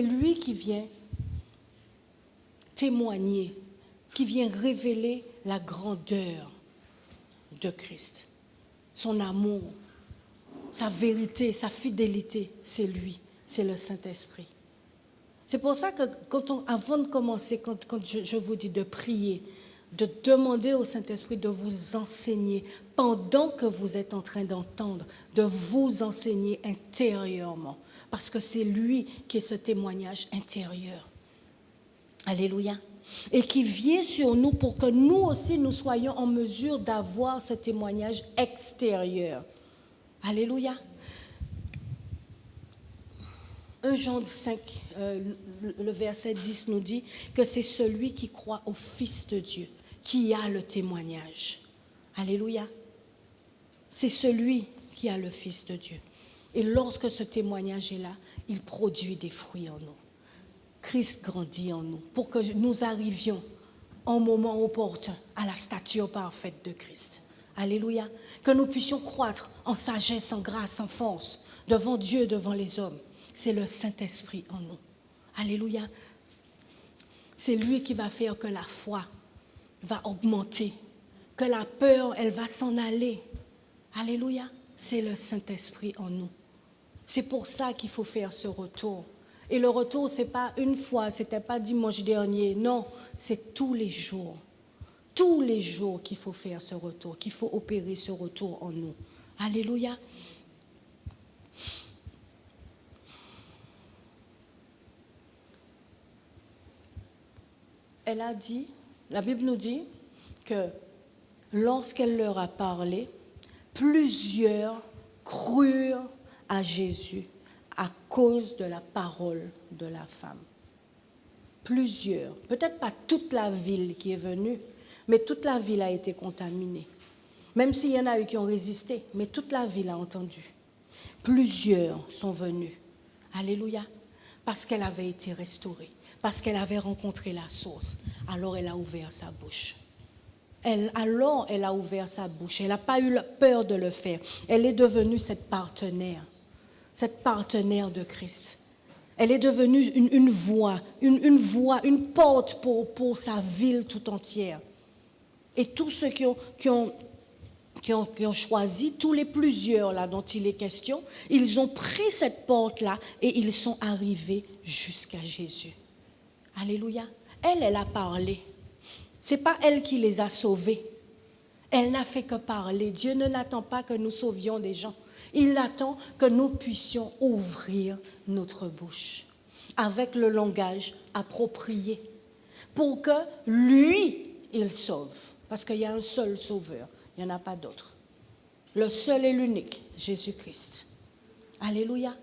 lui qui vient témoigner, qui vient révéler la grandeur de Christ, son amour, sa vérité, sa fidélité, c'est lui, c'est le Saint-Esprit. C'est pour ça que avant de commencer, quand je vous dis de prier, de demander au Saint-Esprit de vous enseigner, pendant que vous êtes en train d'entendre, de vous enseigner intérieurement, parce que c'est lui qui est ce témoignage intérieur. Alléluia. Et qui vient sur nous pour que nous aussi, nous soyons en mesure d'avoir ce témoignage extérieur. Alléluia. 1 Jean 5, le verset 10 nous dit que c'est celui qui croit au Fils de Dieu qui a le témoignage. Alléluia. C'est celui qui a le Fils de Dieu. Et lorsque ce témoignage est là, il produit des fruits en nous. Christ grandit en nous pour que nous arrivions en moment opportun à la stature parfaite de Christ. Alléluia. Que nous puissions croître en sagesse, en grâce, en force, devant Dieu, devant les hommes. C'est le Saint-Esprit en nous. Alléluia. C'est lui qui va faire que la foi va augmenter, que la peur, elle va s'en aller. Alléluia. C'est le Saint-Esprit en nous. C'est pour ça qu'il faut faire ce retour. Et le retour, ce n'est pas une fois, ce n'était pas dimanche dernier. Non, c'est tous les jours. Tous les jours qu'il faut faire ce retour, qu'il faut opérer ce retour en nous. Alléluia. Elle a dit, la Bible nous dit que lorsqu'elle leur a parlé, plusieurs crurent à Jésus à cause de la parole de la femme. Plusieurs, peut-être pas toute la ville qui est venue, mais toute la ville a été contaminée. Même s'il y en a eu qui ont résisté, mais toute la ville a entendu. Plusieurs sont venus. Alléluia. Parce qu'elle avait été restaurée, parce qu'elle avait rencontré la source. Alors elle a ouvert sa bouche. Elle a ouvert sa bouche. Elle n'a pas eu peur de le faire. Elle est devenue cette partenaire de Christ. Elle est devenue une voix, une porte pour sa ville tout entière. Et tous ceux qui ont choisi, tous les plusieurs là dont il est question, ils ont pris cette porte-là et ils sont arrivés jusqu'à Jésus. Alléluia. Elle a parlé. Ce n'est pas elle qui les a sauvés. Elle n'a fait que parler. Dieu ne n'attend pas que nous sauvions des gens. Il attend que nous puissions ouvrir notre bouche avec le langage approprié pour que lui, il sauve. Parce qu'il y a un seul sauveur, il n'y en a pas d'autre. Le seul et l'unique, Jésus-Christ. Alléluia.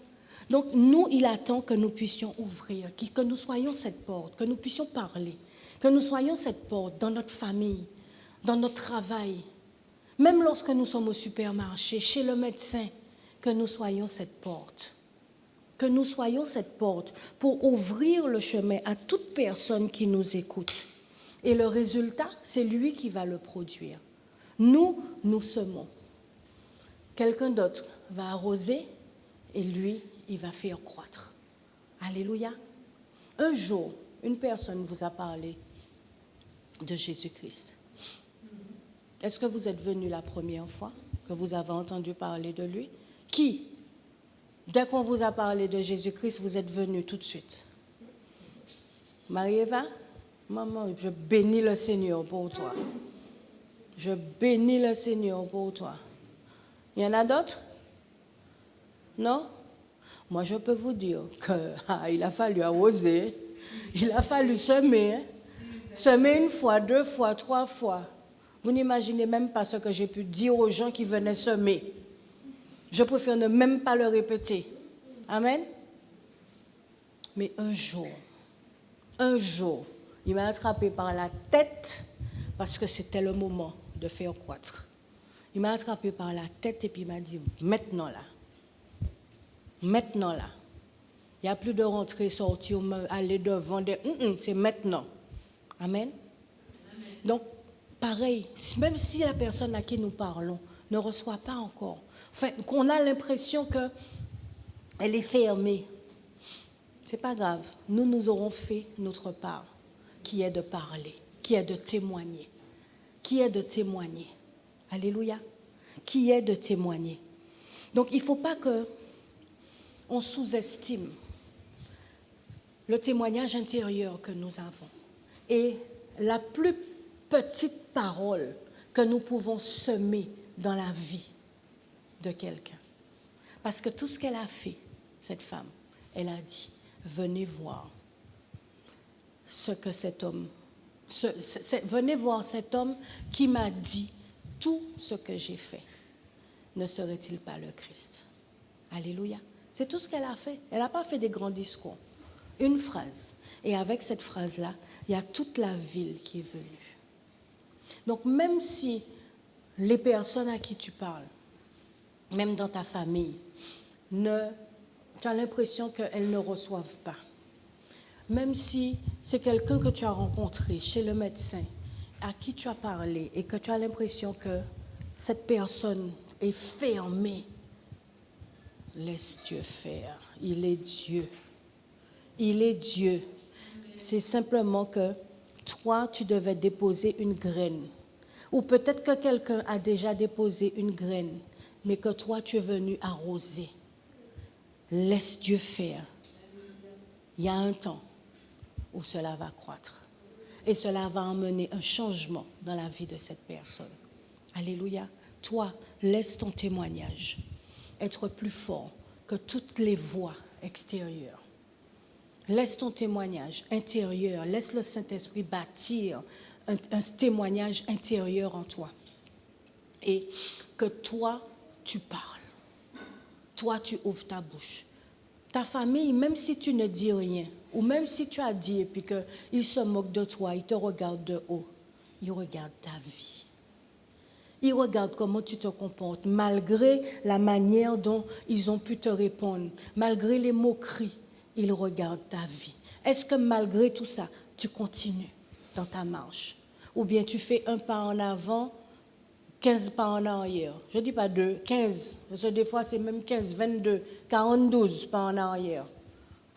Donc nous, il attend que nous puissions ouvrir, que nous soyons cette porte, que nous puissions parler, que nous soyons cette porte dans notre famille, dans notre travail, même lorsque nous sommes au supermarché, chez le médecin, que nous soyons cette porte. Que nous soyons cette porte pour ouvrir le chemin à toute personne qui nous écoute. Et le résultat, c'est lui qui va le produire. Nous semons. Quelqu'un d'autre va arroser et lui, il va faire croître. Alléluia. Un jour, une personne vous a parlé de Jésus-Christ. Est-ce que vous êtes venu la première fois que vous avez entendu parler de lui? Qui? Dès qu'on vous a parlé de Jésus-Christ, vous êtes venu tout de suite. Marie-Eva, maman, je bénis le Seigneur pour toi. Je bénis le Seigneur pour toi. Il y en a d'autres? Non? Moi, je peux vous dire qu'il a fallu arroser, il a fallu semer. Hein? Semer une fois, 2 fois, 3 fois. Vous n'imaginez même pas ce que j'ai pu dire aux gens qui venaient semer. Je préfère ne même pas le répéter. Amen. Mais un jour, il m'a attrapé par la tête parce que c'était le moment de faire croître. Il m'a attrapé par la tête et puis il m'a dit, maintenant là, il n'y a plus de rentrer, sortir, aller devant, c'est maintenant. Amen. Donc, pareil, même si la personne à qui nous parlons ne reçoit pas encore, enfin, qu'on a l'impression qu'elle est fermée, c'est pas grave. Nous aurons fait notre part, qui est de parler, qui est de témoigner. Qui est de témoigner. Alléluia. Qui est de témoigner. Donc, il ne faut pas qu'on sous-estime le témoignage intérieur que nous avons et la plus petite parole que nous pouvons semer dans la vie de quelqu'un. Parce que tout ce qu'elle a fait, cette femme, elle a dit, venez voir ce que cet homme, venez voir cet homme qui m'a dit tout ce que j'ai fait. Ne serait-il pas le Christ? Alléluia. C'est tout ce qu'elle a fait. Elle n'a pas fait des grands discours. Une phrase. Et avec cette phrase-là, il y a toute la ville qui est venue. Donc même si les personnes à qui tu parles, même dans ta famille, tu as l'impression qu'elles ne reçoivent pas. Même si c'est quelqu'un que tu as rencontré chez le médecin, à qui tu as parlé et que tu as l'impression que cette personne est fermée, laisse Dieu faire. Il est Dieu. Il est Dieu. C'est simplement que toi, tu devais déposer une graine. Ou peut-être que quelqu'un a déjà déposé une graine, mais que toi, tu es venu arroser. Laisse Dieu faire. Il y a un temps où cela va croître. Et cela va emmener un changement dans la vie de cette personne. Alléluia. Toi, laisse ton témoignage être plus fort que toutes les voix extérieures. Laisse ton témoignage intérieur, laisse le Saint-Esprit bâtir un témoignage intérieur en toi. Et que toi, tu parles. Toi, tu ouvres ta bouche. Ta famille, même si tu ne dis rien, ou même si tu as dit et puis qu'ils se moquent de toi, ils te regardent de haut, ils regardent ta vie. Ils regardent comment tu te comportes, malgré la manière dont ils ont pu te répondre, malgré les moqueries, ils regardent ta vie. Est-ce que malgré tout ça, tu continues dans ta marche? Ou bien tu fais un pas en avant, 15 pas en arrière. Je ne dis pas 2, 15. Parce que des fois, c'est même 15, 22, 42 pas en arrière.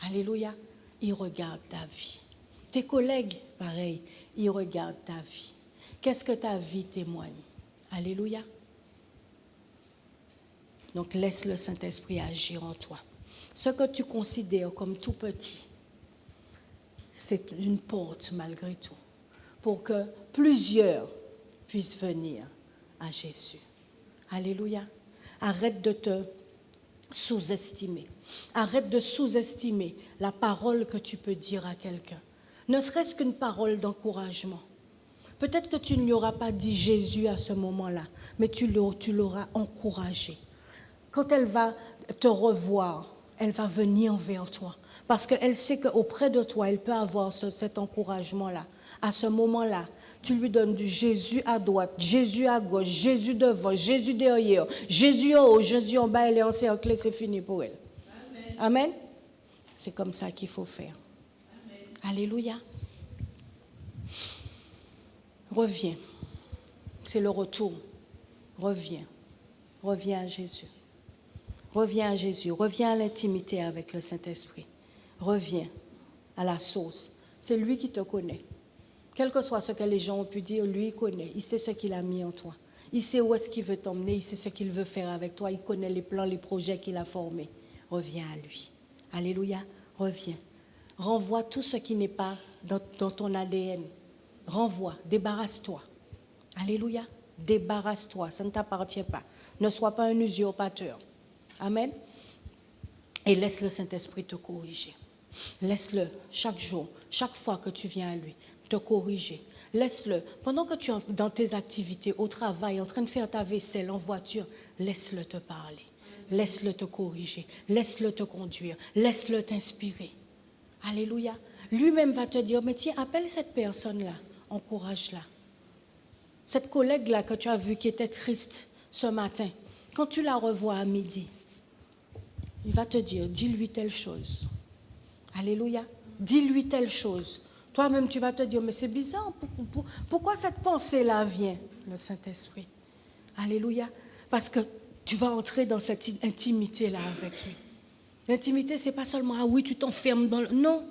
Alléluia. Ils regardent ta vie. Tes collègues, pareil, ils regardent ta vie. Qu'est-ce que ta vie témoigne? Alléluia. Donc, laisse le Saint-Esprit agir en toi. Ce que tu considères comme tout petit, c'est une porte malgré tout, pour que plusieurs puissent venir à Jésus. Alléluia. Arrête de te sous-estimer. Arrête de sous-estimer la parole que tu peux dire à quelqu'un. Ne serait-ce qu'une parole d'encouragement. Peut-être que tu ne lui auras pas dit Jésus à ce moment-là, mais tu l'auras encouragé. Quand elle va te revoir, elle va venir vers toi. Parce qu'elle sait qu'auprès de toi, elle peut avoir cet encouragement-là. À ce moment-là, tu lui donnes du Jésus à droite, Jésus à gauche, Jésus devant, Jésus derrière, Jésus en haut, Jésus en bas, elle est encerclée, c'est fini pour elle. Amen. Amen. C'est comme ça qu'il faut faire. Amen. Alléluia. Reviens. C'est le retour. Reviens. Reviens à Jésus. Reviens à Jésus. Reviens à l'intimité avec le Saint-Esprit. Reviens à la source. C'est lui qui te connaît. Quel que soit ce que les gens ont pu dire, lui, il connaît. Il sait ce qu'il a mis en toi. Il sait où est-ce qu'il veut t'emmener. Il sait ce qu'il veut faire avec toi. Il connaît les plans, les projets qu'il a formés. Reviens à lui. Alléluia. Reviens. Renvoie tout ce qui n'est pas dans ton ADN. Renvoie. Débarrasse-toi. Alléluia. Débarrasse-toi. Ça ne t'appartient pas. Ne sois pas un usurpateur. Amen. Et laisse le Saint-Esprit te corriger. Laisse-le chaque jour, chaque fois que tu viens à lui, te corriger. Laisse-le. Pendant que tu es dans tes activités, au travail, en train de faire ta vaisselle, en voiture, laisse-le te parler. Laisse-le te corriger. Laisse-le te conduire. Laisse-le t'inspirer. Alléluia. Lui-même va te dire, mais tiens, appelle cette personne-là. Encourage-la. Cette collègue-là que tu as vue qui était triste ce matin, quand tu la revois à midi, il va te dire, dis-lui telle chose. Alléluia. Dis-lui telle chose. Toi-même, tu vas te dire, mais c'est bizarre, pourquoi cette pensée-là vient? Le Saint-Esprit. Alléluia. Parce que tu vas entrer dans cette intimité-là avec lui. L'intimité, ce n'est pas seulement, ah oui, tu t'enfermes dans le... Non,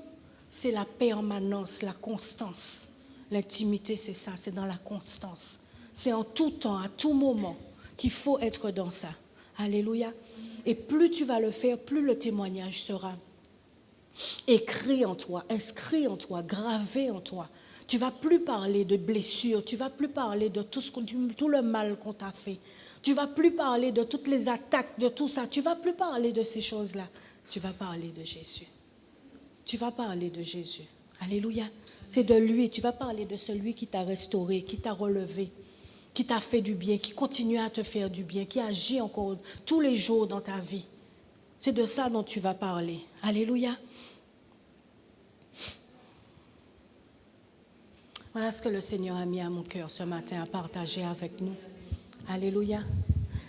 c'est la permanence, la constance. L'intimité, c'est ça, c'est dans la constance. C'est en tout temps, à tout moment, qu'il faut être dans ça. Alléluia. Et plus tu vas le faire, plus le témoignage sera écrit en toi, inscrit en toi, gravé en toi. Tu ne vas plus parler de blessures, tu ne vas plus parler de tout le mal qu'on t'a fait. Tu ne vas plus parler de toutes les attaques, de tout ça. Tu ne vas plus parler de ces choses-là. Tu vas parler de Jésus. Tu vas parler de Jésus. Alléluia. C'est de lui. Tu vas parler de celui qui t'a restauré, qui t'a relevé, qui t'a fait du bien, qui continue à te faire du bien, qui agit encore tous les jours dans ta vie. C'est de ça dont tu vas parler. Alléluia. Voilà ce que le Seigneur a mis à mon cœur ce matin à partager avec nous. Alléluia.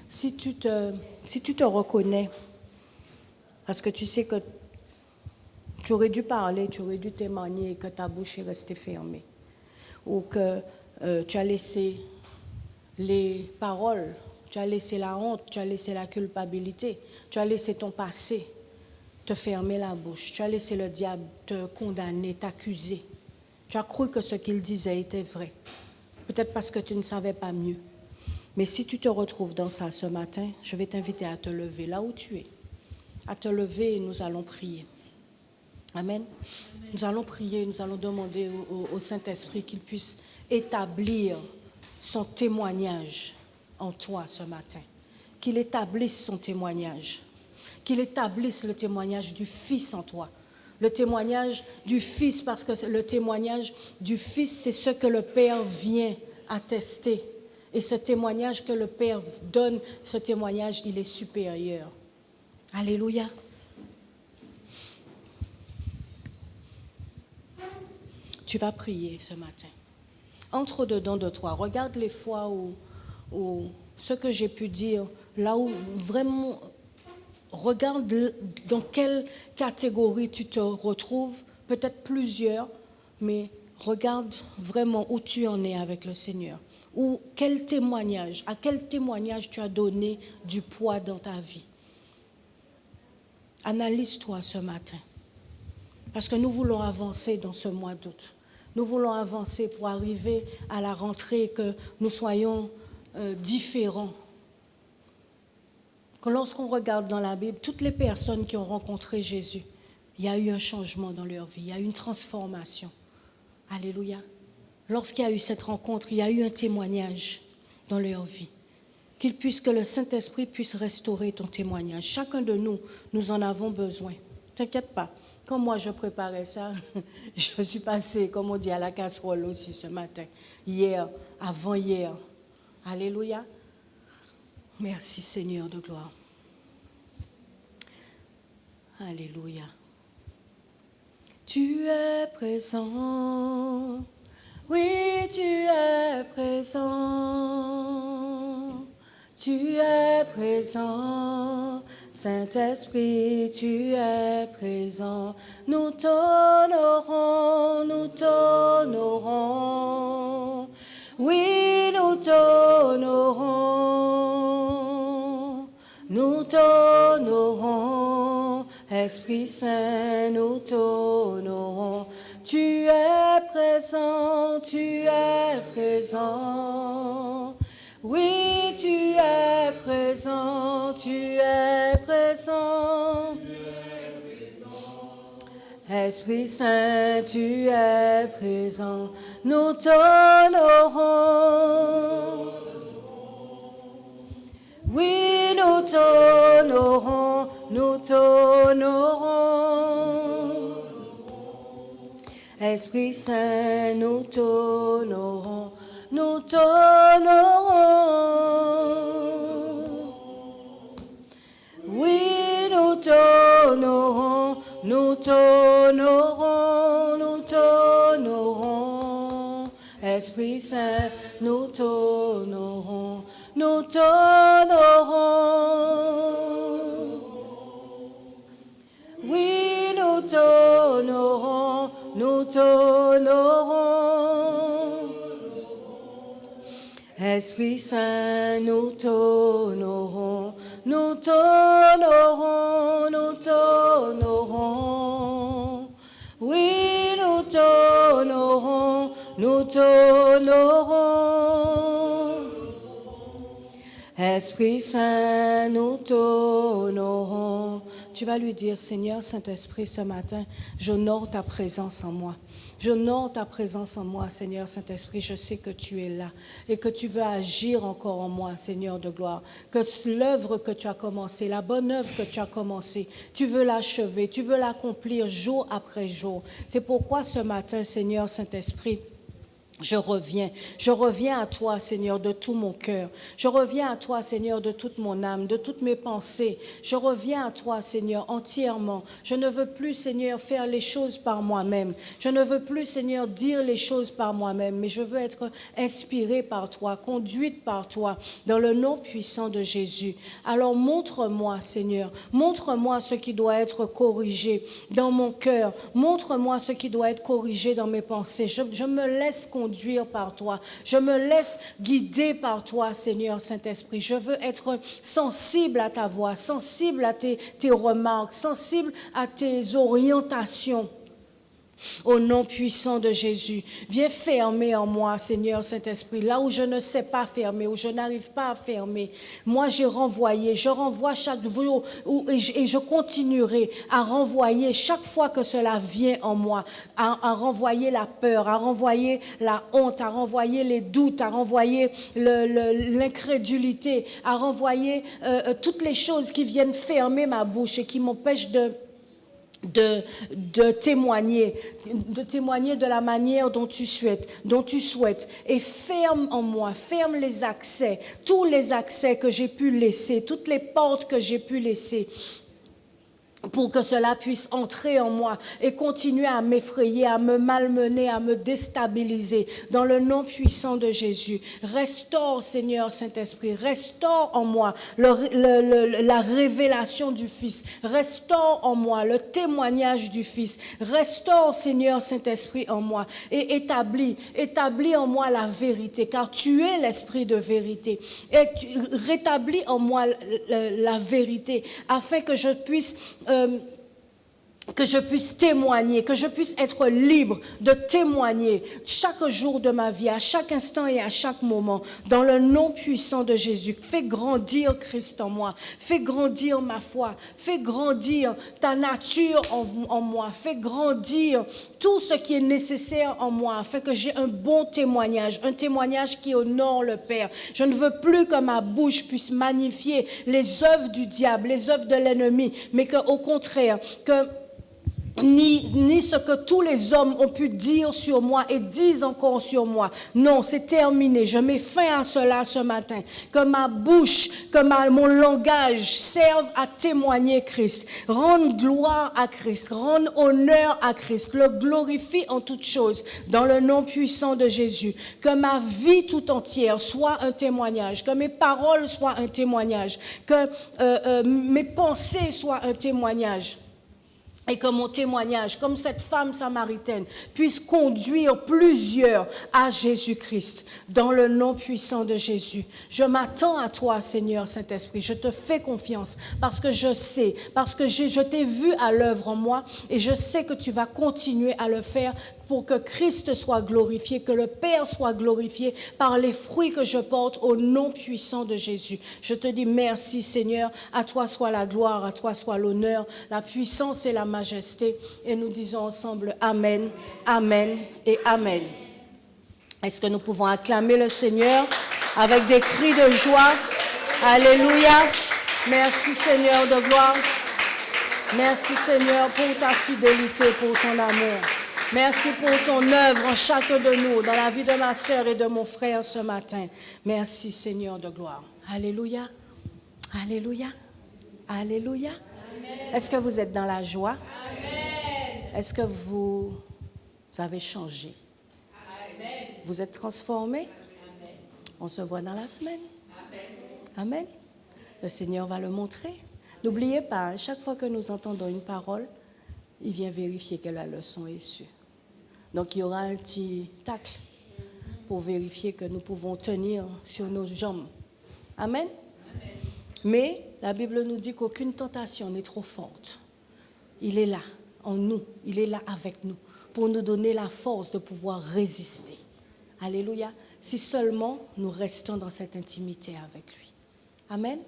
Si tu te reconnais, parce que tu sais que tu aurais dû parler, tu aurais dû témoigner et que ta bouche est restée fermée, ou que tu as laissé les paroles, tu as laissé la honte, tu as laissé la culpabilité, tu as laissé ton passé te fermer la bouche, tu as laissé le diable te condamner, t'accuser. Tu as cru que ce qu'il disait était vrai, peut-être parce que tu ne savais pas mieux. Mais si tu te retrouves dans ça ce matin, je vais t'inviter à te lever là où tu es, à te lever et nous allons prier. Amen. Nous allons prier, nous allons demander au Saint-Esprit qu'il puisse établir son témoignage en toi ce matin, qu'il établisse son témoignage, qu'il établisse le témoignage du Fils en toi. Le témoignage du Fils, parce que le témoignage du Fils, c'est ce que le Père vient attester. Et ce témoignage que le Père donne, ce témoignage, il est supérieur. Alléluia. Tu vas prier ce matin. Entre dedans de toi. Regarde les fois où ce que j'ai pu dire, là où vraiment... Regarde dans quelle catégorie tu te retrouves, peut-être plusieurs, mais regarde vraiment où tu en es avec le Seigneur. Ou à quel témoignage tu as donné du poids dans ta vie. Analyse-toi ce matin. Parce que nous voulons avancer dans ce mois d'août. Nous voulons avancer pour arriver à la rentrée, que nous soyons différents. Que lorsqu'on regarde dans la Bible, toutes les personnes qui ont rencontré Jésus, il y a eu un changement dans leur vie, il y a eu une transformation. Alléluia. Lorsqu'il y a eu cette rencontre, il y a eu un témoignage dans leur vie. Que le Saint-Esprit puisse restaurer ton témoignage. Chacun de nous, nous en avons besoin. T'inquiète pas. Quand moi je préparais ça, je suis passée, comme on dit, à la casserole aussi ce matin. Hier, avant-hier. Alléluia. Merci Seigneur de gloire. Alléluia. Tu es présent. Oui, tu es présent. Tu es présent. Saint-Esprit, tu es présent. Nous t'honorons, nous t'honorons. Oui, nous t'honorons. Nous t'honorons. Esprit Saint, nous t'honorons. Tu es présent, tu es présent. Oui, tu es présent, tu es présent. Esprit Saint, tu es présent. Nous t'honorons. Oui, nous t'honorons, nous t'honorons. Esprit Saint, nous t'honorons, nous t'honorons. Oui, nous t'honorons, nous t'honorons, nous t'honorons. Esprit Saint, nous t'honorons, nous t'honorons. Oui, nous t'honorons, nous t'honorons. Esprit Saint, nous t'honorons, nous t'honorons, nous t'honorons. Oui, nous t'honorons, nous t'honorons. Esprit Saint, nous t'honorons. Tu vas lui dire, Seigneur Saint-Esprit, ce matin, j'honore ta présence en moi. J'honore ta présence en moi, Seigneur Saint-Esprit. Je sais que tu es là et que tu veux agir encore en moi, Seigneur de gloire. Que l'œuvre que tu as commencée, la bonne œuvre que tu as commencée, tu veux l'achever, tu veux l'accomplir jour après jour. C'est pourquoi ce matin, Seigneur Saint-Esprit, je reviens à toi, Seigneur, de tout mon cœur. Je reviens à toi, Seigneur, de toute mon âme, de toutes mes pensées. Je reviens à toi, Seigneur, entièrement. Je ne veux plus, Seigneur, faire les choses par moi-même. Je ne veux plus, Seigneur, dire les choses par moi-même, mais je veux être inspirée par toi, conduite par toi, dans le nom puissant de Jésus. Alors montre-moi, Seigneur, montre-moi ce qui doit être corrigé dans mon cœur. Montre-moi ce qui doit être corrigé dans mes pensées. Je me laisse conduire par toi. Je me laisse guider par toi, Seigneur Saint-Esprit. Je veux être sensible à ta voix, sensible à tes remarques, sensible à tes orientations. Au nom puissant de Jésus, viens fermer en moi, Seigneur Saint-Esprit, là où je ne sais pas fermer, où je n'arrive pas à fermer. Moi, je renvoie chaque jour et je continuerai à renvoyer chaque fois que cela vient en moi, à renvoyer la peur, à renvoyer la honte, à renvoyer les doutes, à renvoyer l'incrédulité, à renvoyer toutes les choses qui viennent fermer ma bouche et qui m'empêchent de témoigner de la manière dont tu souhaites, et ferme en moi, ferme les accès, tous les accès que j'ai pu laisser, toutes les portes que j'ai pu laisser, pour que cela puisse entrer en moi et continuer à m'effrayer, à me malmener, à me déstabiliser. Dans le nom puissant de Jésus, restaure, Seigneur Saint-Esprit, restaure en moi la révélation du Fils, restaure en moi le témoignage du Fils, restaure, Seigneur Saint-Esprit, en moi et établis en moi la vérité, car tu es l'Esprit de vérité. Et rétablis en moi la vérité, afin que je puisse témoigner, que je puisse être libre de témoigner chaque jour de ma vie, à chaque instant et à chaque moment, dans le nom puissant de Jésus. Fais grandir Christ en moi, fais grandir ma foi, fais grandir ta nature en moi, fais grandir tout ce qui est nécessaire en moi, afin que j'ai un bon témoignage, un témoignage qui honore le Père. Je ne veux plus que ma bouche puisse magnifier les œuvres du diable, les œuvres de l'ennemi, mais qu'au contraire, que ni ce que tous les hommes ont pu dire sur moi et disent encore sur moi. Non, c'est terminé. Je mets fin à cela ce matin. Que ma bouche, mon langage serve à témoigner Christ. Rendre gloire à Christ. Rendre honneur à Christ. Le glorifie en toutes choses. Dans le nom puissant de Jésus. Que ma vie tout entière soit un témoignage. Que mes paroles soient un témoignage. Que mes pensées soient un témoignage. Et que mon témoignage, comme cette femme samaritaine, puisse conduire plusieurs à Jésus-Christ, dans le nom puissant de Jésus. Je m'attends à toi, Seigneur Saint-Esprit. Je te fais confiance parce que je sais, parce que je t'ai vu à l'œuvre en moi et je sais que tu vas continuer à le faire pour que Christ soit glorifié, que le Père soit glorifié par les fruits que je porte au nom puissant de Jésus. Je te dis merci, Seigneur. À toi soit la gloire, à toi soit l'honneur, la puissance et la majesté. Et nous disons ensemble Amen, Amen et Amen. Est-ce que nous pouvons acclamer le Seigneur avec des cris de joie? Alléluia. Merci, Seigneur de gloire. Merci, Seigneur, pour ta fidélité, pour ton amour. Merci pour ton œuvre en chacun de nous, dans la vie de ma sœur et de mon frère ce matin. Merci, Seigneur de gloire. Alléluia. Alléluia. Alléluia. Amen. Est-ce que vous êtes dans la joie? Amen. Est-ce que vous avez changé? Amen. Vous êtes transformés? Amen. On se voit dans la semaine. Amen. Amen. Le Seigneur va le montrer. N'oubliez pas, chaque fois que nous entendons une parole, il vient vérifier que la leçon est sûre. Donc, il y aura un petit tacle pour vérifier que nous pouvons tenir sur nos jambes. Amen. Amen. Mais La Bible nous dit qu'aucune tentation n'est trop forte. Il est là, en nous, il est là avec nous, pour nous donner la force de pouvoir résister. Alléluia. Si seulement nous restons dans cette intimité avec lui. Amen.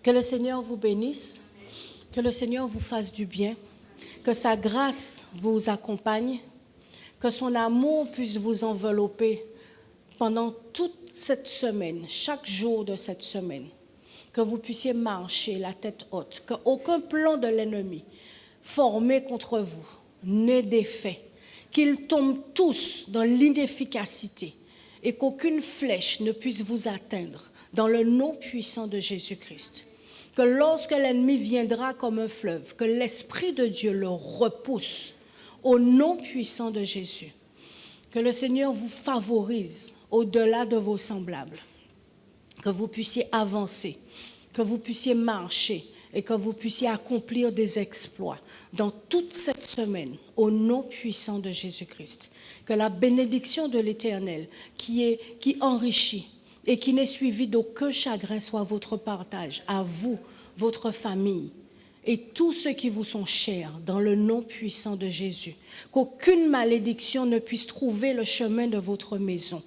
Que le Seigneur vous bénisse, que le Seigneur vous fasse du bien, que sa grâce vous accompagne, que son amour puisse vous envelopper pendant toute cette semaine, chaque jour de cette semaine, que vous puissiez marcher la tête haute, qu'aucun plan de l'ennemi formé contre vous n'ait d'effet, qu'ils tombent tous dans l'inefficacité et qu'aucune flèche ne puisse vous atteindre dans le nom puissant de Jésus-Christ. Que lorsque l'ennemi viendra comme un fleuve, que l'Esprit de Dieu le repousse au nom puissant de Jésus. Que le Seigneur vous favorise au-delà de vos semblables. Que vous puissiez avancer, que vous puissiez marcher et que vous puissiez accomplir des exploits dans toute cette semaine au nom puissant de Jésus-Christ. Que la bénédiction de l'Éternel qui enrichit et qui n'est suivie d'aucun chagrin soit votre partage à vous, votre famille et tous ceux qui vous sont chers dans le nom puissant de Jésus. Qu'aucune malédiction ne puisse trouver le chemin de votre maison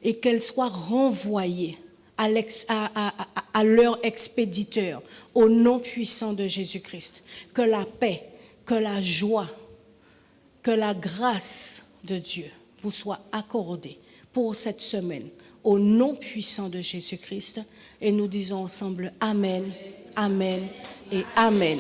et qu'elle soit renvoyée à leur expéditeur au nom puissant de Jésus-Christ. Que la paix, que la joie, que la grâce de Dieu vous soit accordée pour cette semaine au nom puissant de Jésus-Christ. Et nous disons ensemble Amen, Amen et Amen.